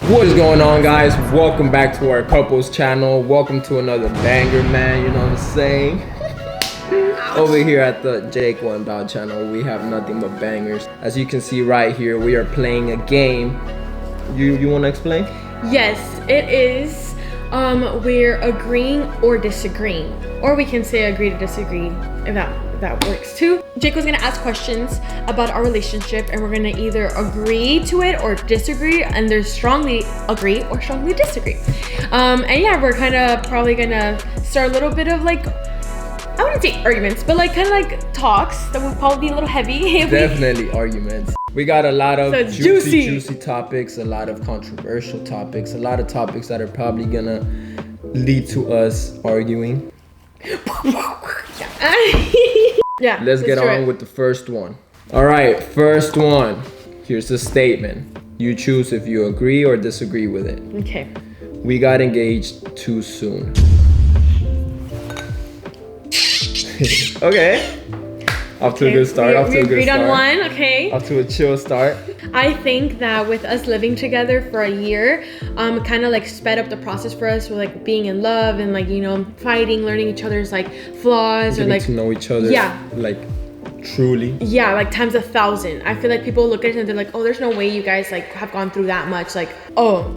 What is going on, guys? Welcome back to our couples channel. Welcome to another banger, man. You know what I'm saying? Over here at the Jayco and Val channel, we have nothing but bangers. As you can see right here, we are playing a game. You want to explain? Yes, it is. We're agreeing or disagreeing, or we can say agree to disagree if that works too. Jayco's gonna ask questions about our relationship, and we're gonna either agree to it or disagree, and there's strongly agree or strongly disagree. And yeah, we're kind of probably gonna start a little bit of like, I wouldn't say arguments, but like kind of like talks that will probably be a little heavy. Definitely arguments. We got a lot of So juicy topics, a lot of controversial topics, a lot of topics that are probably gonna lead to us arguing. Yeah. Let's get on with the first one. All right, first one. Here's the statement. You choose if you agree or disagree with it. Okay. We got engaged too soon. Okay. Off to a good start. We agreed on one. Okay. Off to a chill start. I think that with us living together for a year, kind of like sped up the process for us. We're like being in love and like, you know, fighting, learning each other's like flaws, Getting or like to know each other. Yeah. Like truly. Yeah, like times 1,000. I feel like people look at it and they're like, oh, there's no way you guys like have gone through that much. Like, oh,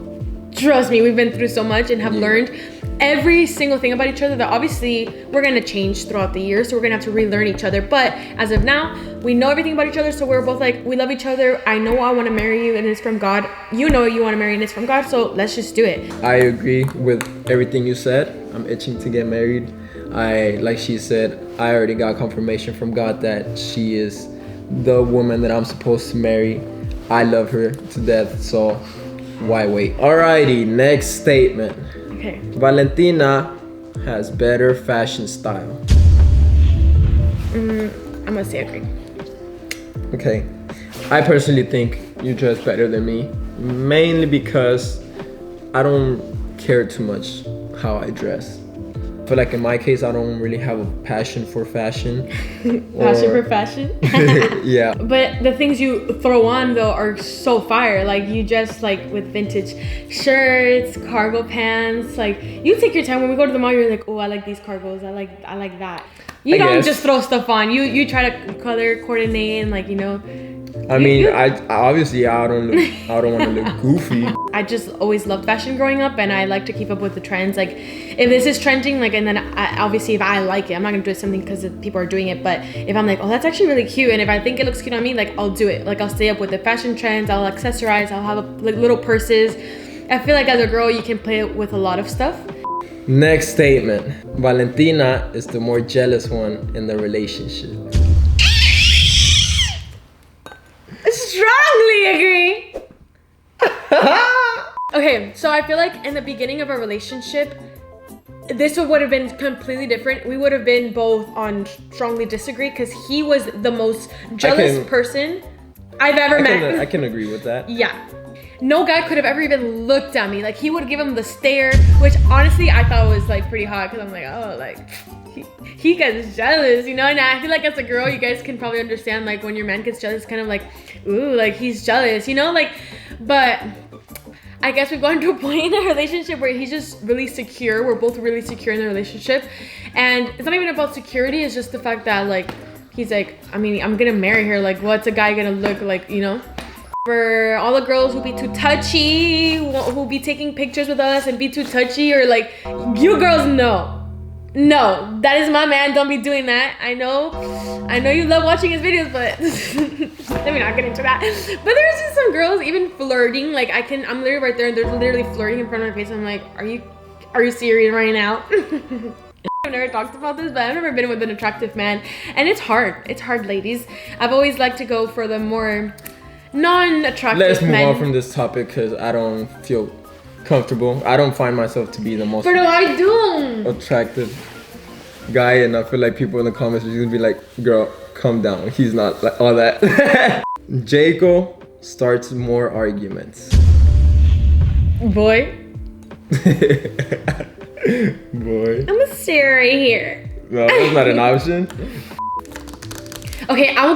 trust me, we've been through so much and have learned every single thing about each other that obviously we're gonna change throughout the year, so we're gonna have to relearn each other. But as of now, we know everything about each other, so we're both like, we love each other. I know I want to marry you and it's from God. You know you want to marry and it's from God, so let's just do it. I agree with everything you said. I'm itching to get married. Like she said, I already got confirmation from God that she is the woman that I'm supposed to marry. I love her to death, so why wait? Alrighty, next statement. Okay. Valentina has better fashion style. I'm gonna say agree. Okay. I personally think you dress better than me, mainly because I don't care too much how I dress. I feel like in my case, I don't really have a passion for fashion. Passion for fashion? Yeah. But the things you throw on though are so fire. Like you just like with vintage shirts, cargo pants. Like you take your time. When we go to the mall, you're like, oh, I like these cargos. I like that. You don't just throw stuff on. You try to color coordinate and like, you know. I mean, I obviously I don't want to look goofy. I just always loved fashion growing up, and I like to keep up with the trends. Like, if this is trending, like, and then obviously if I like it, I'm not gonna do something because people are doing it. But if I'm like, oh, that's actually really cute, and if I think it looks cute on me, like, I'll do it. Like, I'll stay up with the fashion trends. I'll accessorize. I'll have like little purses. I feel like as a girl, you can play with a lot of stuff. Next statement. Valentina is the more jealous one in the relationship. Strongly agree. Okay, so I feel like in the beginning of a relationship, this would have been completely different. We would have been both on strongly disagree because he was the most jealous person I've ever met. I can agree with that. Yeah. No guy could have ever even looked at me. Like he would give him the stare, which honestly I thought was like pretty hot because I'm like, oh, like he gets jealous, you know? And I feel like as a girl, you guys can probably understand like when your man gets jealous, kind of like, ooh, like he's jealous, you know? Like, but I guess we've gone to a point in a relationship where he's just really secure. We're both really secure in the relationship. And it's not even about security. It's just the fact that like, he's like, I mean, I'm gonna marry her. Like, what's a guy gonna look like, you know? For all the girls who be too touchy, who be taking pictures with us and be too touchy, or like, you girls know. No, that is my man. Don't be doing that. I know you love watching his videos, but let me not get into that. But there's just some girls even flirting. Like I'm literally right there and they're literally flirting in front of my face. I'm like, are you serious right now? I've never talked about this, but I've never been with an attractive man, and it's hard. It's hard, ladies. I've always liked to go for the more non-attractive men. Let's move on from this topic because I don't feel comfortable. I don't find myself to be the most attractive guy, and I feel like people in the comments are just gonna be like, girl, calm down. He's not like all that. Jayco starts more arguments. Boy. Boy. I'm gonna stay right here. No, that's not an option. Okay, I'll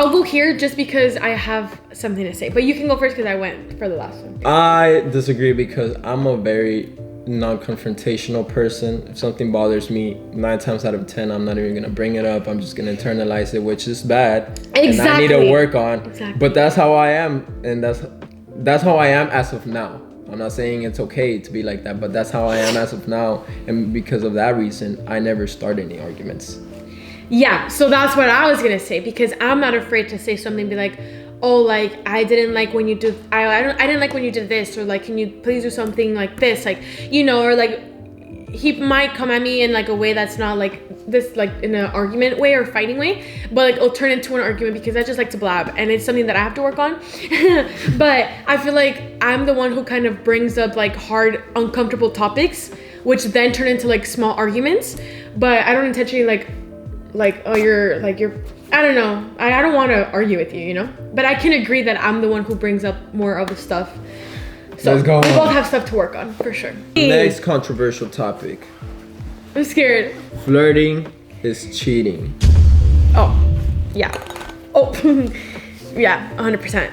go here just because I have something to say. But you can go first because I went for the last one. I disagree because I'm a very non-confrontational person. If something bothers me, 9 times out of 10, I'm not even gonna bring it up. I'm just gonna internalize it, which is bad. Exactly. And I need to work on. Exactly. But that's how I am, and that's how I am as of now. I'm not saying it's okay to be like that, but that's how I am as of now. And because of that reason, I never start any arguments. Yeah, so that's what I was gonna say, because I'm not afraid to say something, be like, oh, like, I didn't like when you did, I didn't like when you did this, or like, can you please do something like this, like, you know, or like, he might come at me in like a way that's not like this, like in an argument way or fighting way, but like it'll turn into an argument because I just like to blab, and it's something that I have to work on. But I feel like I'm the one who kind of brings up like hard, uncomfortable topics, which then turn into like small arguments. But I don't intentionally like oh you're I don't know, I don't want to argue with you, you know, but I can agree that I'm the one who brings up more of the stuff. So let's go. We both have stuff to work on for sure. Next controversial topic. I'm scared. Flirting is cheating. Oh, yeah. Oh, yeah, 100%.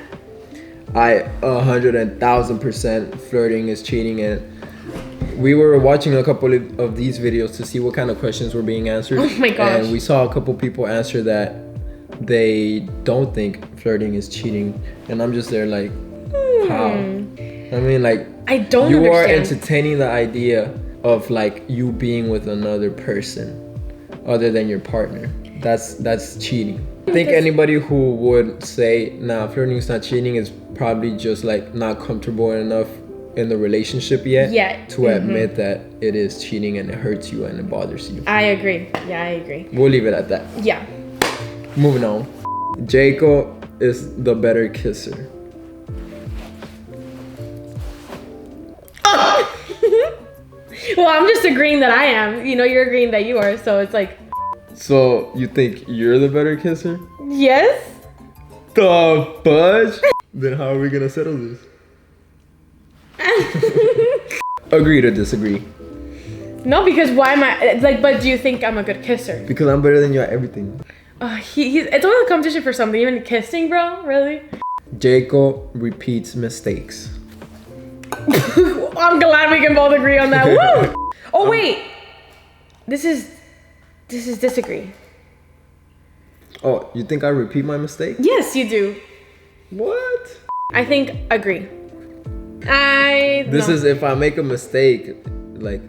I 100,000% flirting is cheating, and we were watching a couple of these videos to see what kind of questions were being answered. Oh my gosh. And we saw a couple people answer that they don't think flirting is cheating, and I'm just there like, how? I mean, like, I don't you understand. are entertaining the idea of like you being with another person other than your partner. That's cheating. I think anybody who would say, nah, flirting is not cheating is probably just like not comfortable enough in the relationship yet to admit that it is cheating and it hurts you and it bothers you. I agree. Yeah, I agree. We'll leave it at that. Yeah. Moving on. Jayco is the better kisser. Well, I'm just agreeing that I am. You know, you're agreeing that you are. So it's like. So you think you're the better kisser? Yes. The fudge? Then how are we gonna settle this? Agree to disagree. No, because why am I like? But do you think I'm a good kisser? Because I'm better than you at everything. It's only a competition for something. Even kissing, bro. Really? Jayco repeats mistakes. I'm glad we can both agree on that. Woo! Oh wait, this is disagree. Oh, you think I repeat my mistake? Yes, you do. What? I think agree. This is if I make a mistake, like,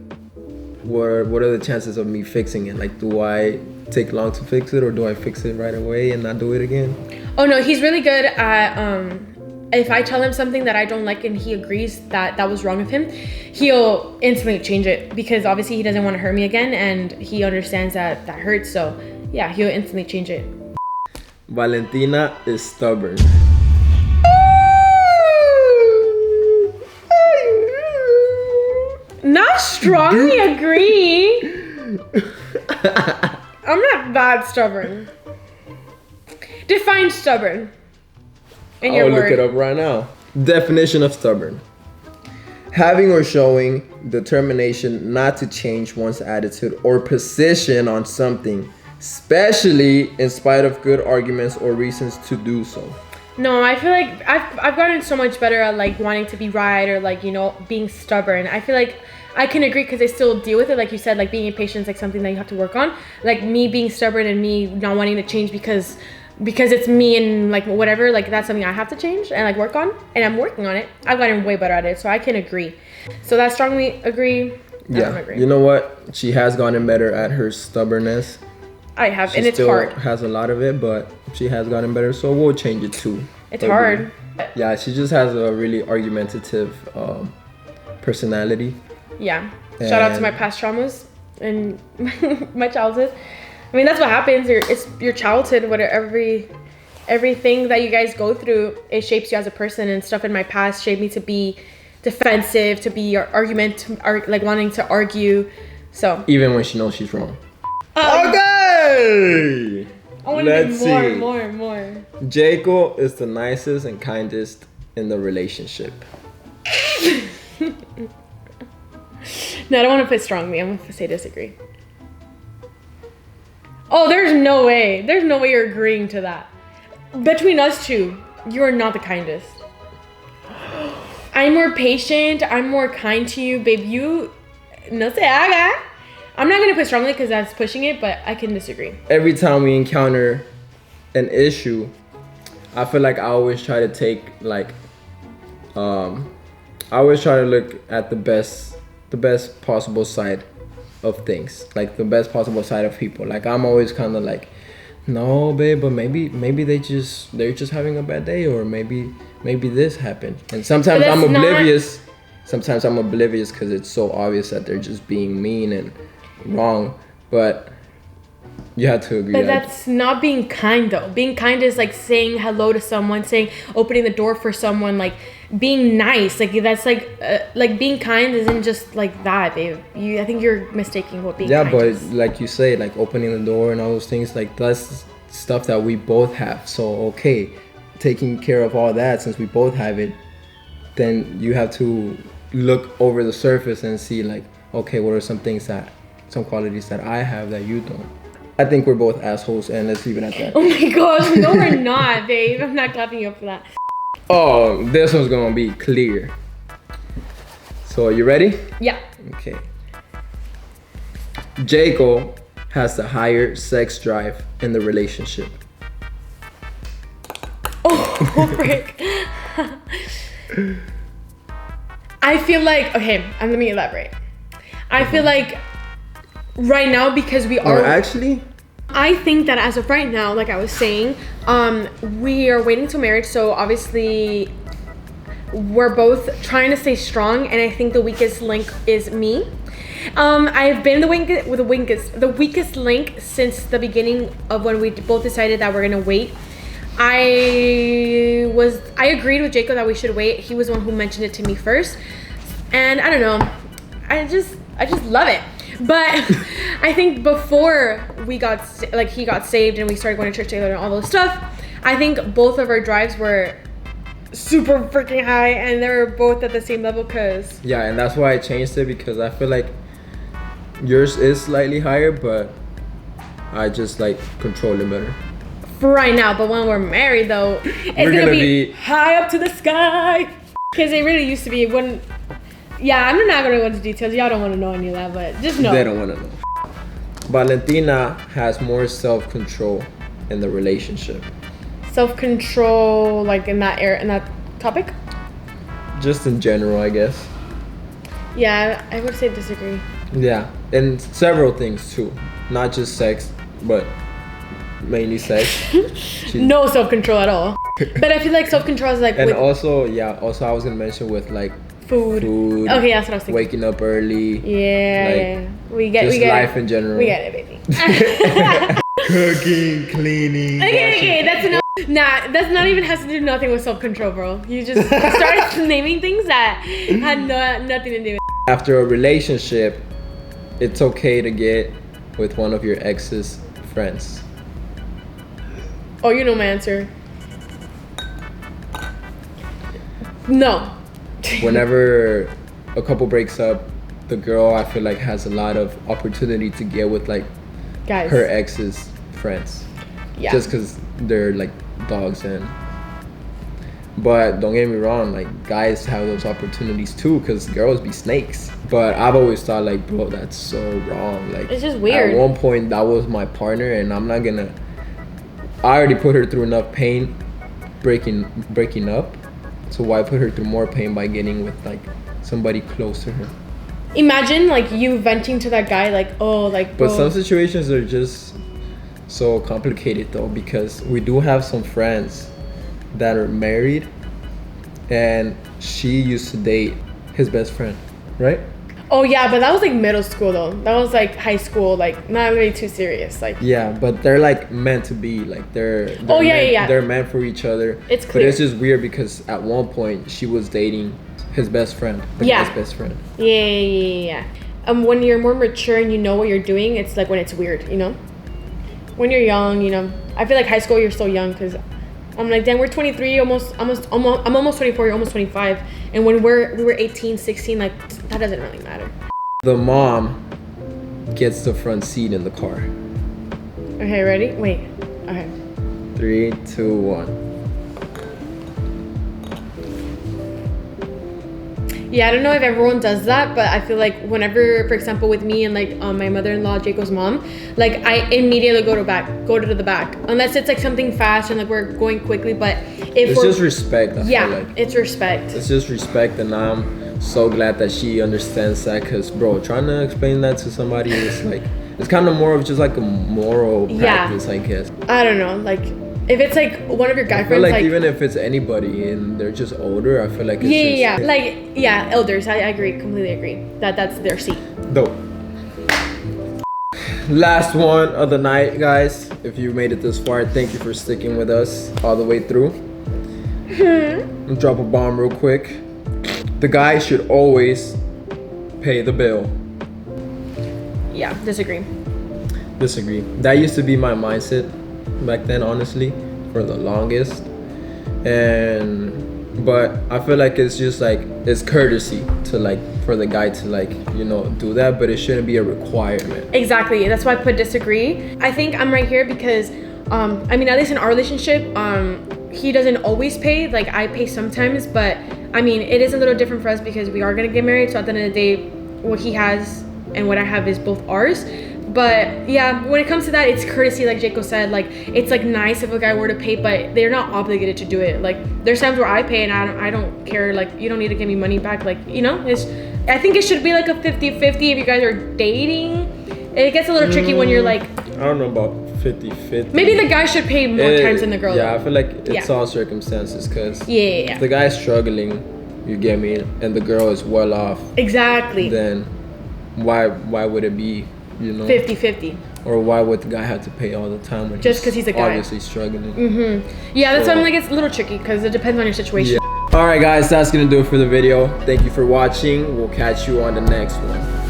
what are the chances of me fixing it? Like, do I take long to fix it, or do I fix it right away and not do it again? Oh no, he's really good at if I tell him something that I don't like and he agrees that was wrong of him, he'll instantly change it, because obviously he doesn't want to hurt me again, and he understands that hurts. So yeah, he'll instantly change it. Valentina is stubborn. Not strongly agree. I'm not that stubborn. Define stubborn. In your I'll word. look it up right now. Definition of stubborn: having or showing determination not to change one's attitude or position on something, especially in spite of good arguments or reasons to do so. No, I feel like I've gotten so much better at like wanting to be right, or like, you know, being stubborn. I feel like I can agree because I still deal with it. Like you said, like being impatient is like something that you have to work on. Like me being stubborn and me not wanting to change because it's me and like whatever, like that's something I have to change and like work on, and I'm working on it. I've gotten way better at it, so I can agree. So that strongly agree. Yeah, I don't agree. You know what? She has gotten better at her stubbornness. I have, and it's still hard. Has a lot of it, but she has gotten better, so we'll change it too. It's hard. Yeah, she just has a really argumentative personality. Yeah. Shout out to my past traumas and my childhood. I mean, that's what happens. It's your childhood. Everything that you guys go through, it shapes you as a person. And stuff in my past shaped me to be defensive, to be like wanting to argue. So even when she knows she's wrong. Okay. I want to do more. Jayco is the nicest and kindest in the relationship. No, I don't want to put strongly. I'm going to say disagree. Oh, there's no way. There's no way you're agreeing to that. Between us two, You're not the kindest. I'm more patient. I'm more kind to you, babe. You, no se haga. I'm not gonna put strongly because that's pushing it, but I can disagree. Every time we encounter an issue, I feel like I always try to take like, I always try to look at the best possible side of things, like the best possible side of people. Like I'm always kind of like, no, babe, but maybe they're just having a bad day, or maybe this happened. And sometimes I'm oblivious. Sometimes I'm oblivious because it's so obvious that they're just being mean and wrong. But you have to agree. But that's not being kind though. Being kind is like saying hello to someone, opening the door for someone, like being nice. Like that's like being kind isn't just like that, babe. I think you're mistaking what being kind is. But like you say, like opening the door and all those things, like that's stuff that we both have. So okay, taking care of all that, since we both have it, then you have to look over the surface and see like, okay, what are some qualities that I have that you don't. I think we're both assholes, and let's leave it at that. Oh my gosh, no we're not, babe. I'm not clapping you up for that. Oh, this one's gonna be clear. So are you ready? Yeah. Okay. Jayco has the higher sex drive in the relationship. Oh, frick. I feel like, okay, let me elaborate. I feel like right now, because we are... actually? I think that as of right now, like I was saying, we are waiting till marriage, so obviously we're both trying to stay strong, and I think the weakest link is me. I've been the weakest link since the beginning of when we both decided that we're gonna wait. I agreed with Jayco that we should wait. He was the one who mentioned it to me first, and I don't know, I just love it. But I think before he got saved and we started going to church together and all those stuff, I think both of our drives were super freaking high, and they were both at the same level. Cause yeah, and that's why I changed it, because I feel like yours is slightly higher, but I just like control it better. For right now, but when we're married though, it's gonna be high up to the sky. Cause it really used to be when. Yeah, I'm not gonna go into details. Y'all don't want to know any of that, but just know. They don't want to know. Valentina has more self-control in the relationship. Self-control, like in that topic? Just in general, I guess. Yeah, I would say disagree. Yeah, and several things too. Not just sex, but mainly sex. No self-control at all. But I feel like self-control is like... And also I was gonna mention with like... Food. Okay, that's what I was thinking. Waking up early. Yeah, we get life in general. We get it, baby. Cooking, cleaning. Okay, that's enough. Nah, that's not even has to do nothing with self-control, bro. You just started naming things that had nothing to do with. After a relationship, it's okay to get with one of your ex's friends. Oh, you know my answer. No. Whenever a couple breaks up, the girl, I feel like, has a lot of opportunity to get with like guys, her ex's friends. Yeah. Just because they're like dogs. But don't get me wrong, like guys have those opportunities too, because girls be snakes. But I've always thought like, bro, that's so wrong. Like, it's just weird. At one point, that was my partner, and I'm not gonna. I already put her through enough pain breaking up. So why put her through more pain by getting with like somebody close to her? Imagine like you venting to that guy, like, oh, like. But some situations are just so complicated though, because we do have some friends that are married, and she used to date his best friend, right? Oh yeah, but that was like middle school though. That was like high school, like not really too serious. Like yeah, but they're like meant to be. Like they're they're meant for each other. It's clear. But it's just weird because at one point she was dating his best friend. The guy's best friend. Yeah. When you're more mature and you know what you're doing, it's like when it's weird, you know. When you're young, you know. I feel like high school you're still young, because I'm like, damn, we're 23, I'm almost 24, you're almost 25. And when we were 18, 16, like, that doesn't really matter. The mom gets the front seat in the car. Okay, ready? Wait. Okay. 3, 2, 1. Yeah, I don't know if everyone does that, but I feel like whenever, for example, with me and like my mother-in-law, Jayco's mom, like I immediately go to the back, unless it's like something fast and like we're going quickly. But if it's just respect. I feel like. It's respect. It's just respect, and I'm so glad that she understands that. Cause bro, trying to explain that to somebody is like, it's kind of more of just like a moral practice, I guess. I don't know, like. If it's like one of your guy I feel friends, like even if it's anybody and they're just older, I feel like it's elders. I agree, completely agree. That's their seat. Dope. Last one of the night, guys. If you made it this far, thank you for sticking with us all the way through. I'll drop a bomb real quick. The guy should always pay the bill. Yeah, disagree. That used to be my mindset back then, honestly, for the longest. But I feel like it's just like, it's courtesy to like, for the guy to like, you know, do that, but it shouldn't be a requirement. Exactly, that's why I put disagree. I think I'm right here because I mean, at least in our relationship, he doesn't always pay, like I pay sometimes, but I mean, it is a little different for us because we are gonna get married, so at the end of the day, what he has and what I have is both ours. But yeah, when it comes to that, it's courtesy, like Jayco said. Like, it's like nice if a guy were to pay, but they're not obligated to do it. Like, there's times where I pay and I don't care. Like, you don't need to give me money back. Like, you know, I think it should be like a 50-50 if you guys are dating. It gets a little tricky when you're like, I don't know about 50-50. Maybe the guy should pay more times than the girl. Yeah, though. I feel like it's all circumstances, because if the guy's struggling, you get me, and the girl is well off. Exactly. Then why would it be, you know, 50-50? Or why would the guy have to pay all the time when just because he's a guy obviously struggling? Yeah, that's why I'm like, it's a little tricky because it depends on your situation. All right, guys, that's gonna do it for the video. Thank you for watching. We'll catch you on the next one.